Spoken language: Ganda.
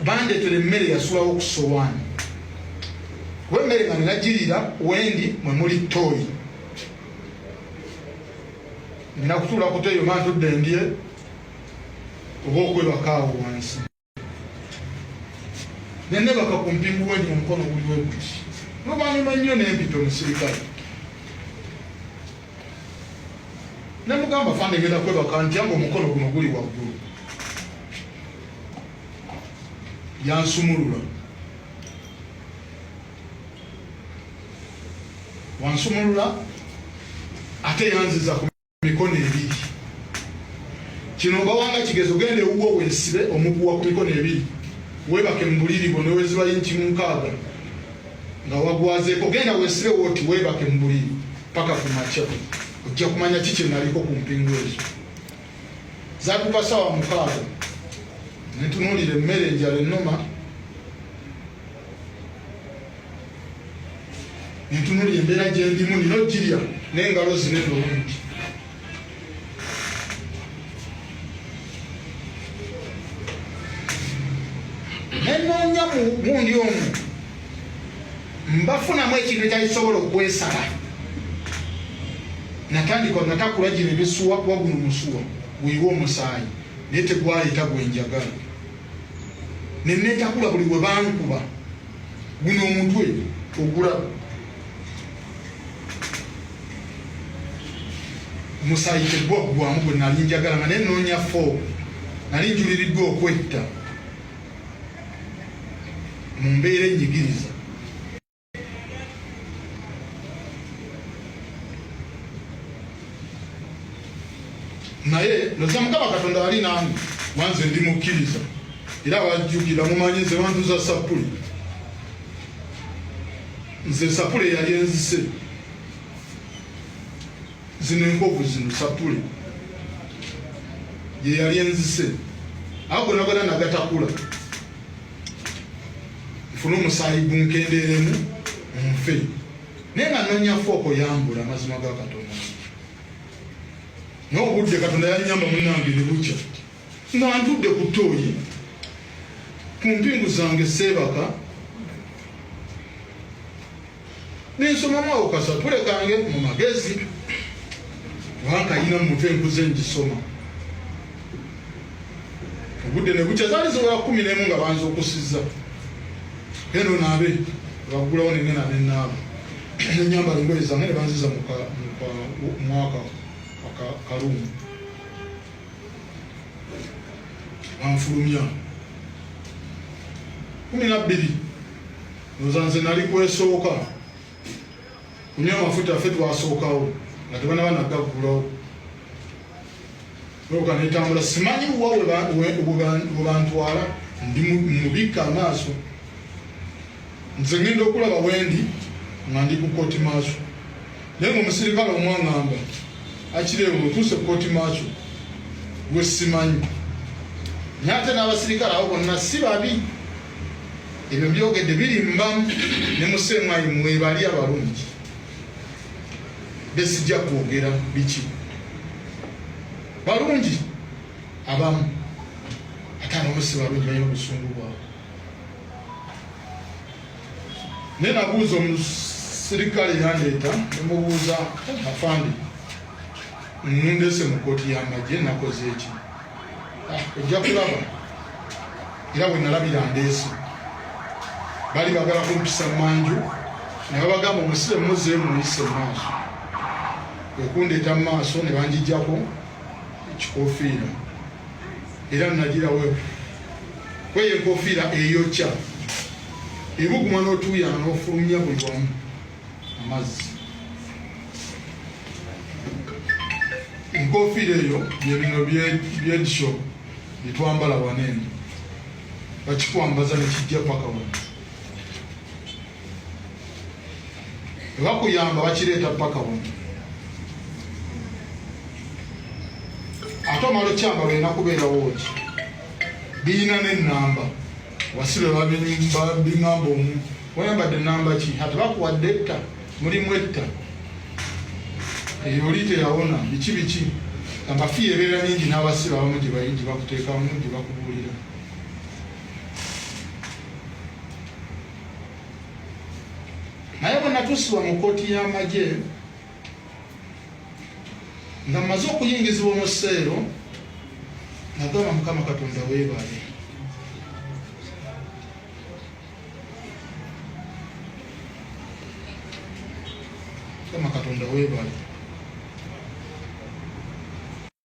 bandeetera emmere yasulawo ku sowaani kuba emmere nga nenagirira wendi mwe muli ttooyi nina kutuula kuteeyo mantudde ndye oba okwebakaawo wansi nenebaka ku mpimbu wendi mu mukono guliwo ebuti nobanyuma nnyo n'empito omusirikale nemugamba fande ngenda kwebaka nti anga omukono guno guli waggulu yansumulula wansumulula ate yanziza ku mikono ebiri kino bawanga kigezo gende ewuwo wensibe omuguwa ku mikono ebiri webake mu buliri bwo neweziba yinki mu nkaaga nga wagwazeeko genda wensibe wooti webake mu buliri paka ku makya ojja kumanya kiki naliko ku mpingu ezo zakuba sawa 6 netunuulira emmere enjala ennoma netunuulira embeera gyendimu nino girya n'engalo zinene obungi nenoonya mundi omu mbafunamu ekintu ekyakisobola okwesala natandika natakula gino ebisuwa kuba guno musuwa gwiwa omusaayi naye tegwayita gwenjagala nenetakula buli we bankuba guno omutwe ogula musaayi tegwaggwamu gwe nali njagala nga naye noonya 4 nali njuliriddwa okwetta mu mbeera enyigiriza naye noza Mukama Katonda ali nange wanze ndi mukkiriza era wajjukira mumanyi nze wantuza sapuli nze sapule yali enzise zino enkovu zino sapule ye yali enzise awo gonagona nagatakula nfuna omusaayi gunkendeeremu nfe naye nga noonya fooko yambula amazima ga Katonda n'obudde Katonda yanyamba munnange ne bukya nga ntudde ku ttooyi ku mpingu zange seebaka nensomamu awo kasapule kange mu magezi wankayina mu mutwe enkuze ngisoma obudde ne bukya zaali ziwera 11 nga banza okusizza eno naabe baggulawo nengena nenaaba nenyambala engoye zange ne banziza mu mwaka kalungu anfulumya 12 noza nze nali kwesooka kunywa amafuta affe twasookawo nga tebana nagaggulawo oka netambula simanyi wa we bantwala ndi mubikka amaaso nze ngenda okulaba wendi nga ndi ku kooti maaso naye nga omusirikale omwaŋŋamba Achileo otuuse ku kooti maaso gwe simanyi naye ate n'abasirikale abo bonna si babi ebyo byogedde birimbamu ne musemwayi mwebali abalungi besijja kwogera biki balungi abamu ate abamu si balungi balina obusungu bwabwe naye nabuuza omusirikale yandeeta nemubuuza afandi nundese mu kooti y'amagye nakoze eki ojja kulaba era bwe nalabira ndeese bali bagala kumpisa manju ne babagamba omusire muze muyise maaso ekundeeta mu maaso ne banjijjako ekikofiira era nagirawe kweyo enkofiira eyokya ebuguma n'otuuyana n'ofulumya buli wamu amazzi enkofiira eyo byebino byedisho byetwambala wanene bakikwambaza nekijja paka wano ebakuyamba bakireeta paka wano ate omala okyambala olina kubeerawo ki birina n'ennamba wasibe babiŋamba omu oyambadde ennamba ki ate bakuwadde etta mulimu etta eyo oli teyawona biki biki amafiya ebeera nyingi n'abasibe abamu gye bakuteekamu gye bakubuulira natuusibwa mu kkooti y'amagye nga mmaze okuyingizibwa mu sseero nagamba Mukama Katonda weebale. Mukama Katonda weebale.